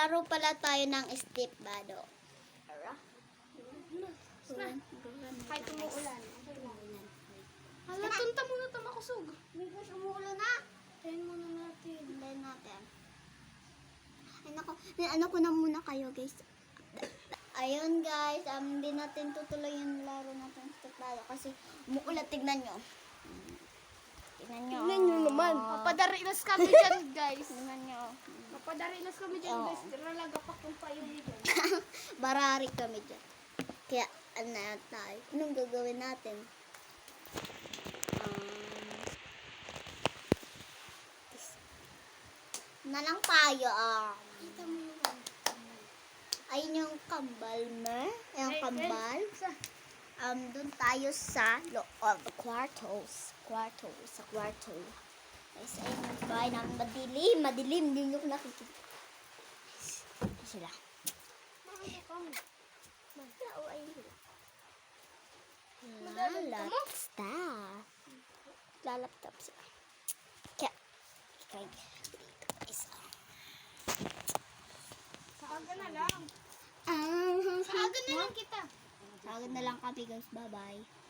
Laro pala tayo ng stipbado. Kahit umuulan. Hala, tunta muna ito makusog. Because umuulan na. Tayin muna natin. Hintayin natin. Ay nako, ano ko na muna kayo guys. Ayun guys, hindi natin tutuloy yung laro natin stipbado kasi umuulan, tignan nyo. Tignan nyo. Tingnan nyo naman. Papadarilas kami dyan, guys. Tignan nyo. Papadarilas kami dyan, Oo. guys. Ralaga pa kung payo dyan. Barari kami dyan. Kaya, ano na tayo? Anong gagawin natin? Na lang tayo, Kita mo yung ayun yung kambal mo. Yung kambal. Doon tayo sa loob. Kwartos. Sa kwarto. Guys, ayun yung bahay namin. Madilim. Madilim. Hindi nyo nakikita. Sila. Oo, ayun sila. Laptop. Lalaptop sila. Kaya, kaya, Saaga na lang. Saaga Saaga na lang kita. Saaga na lang kami guys. Bye-bye.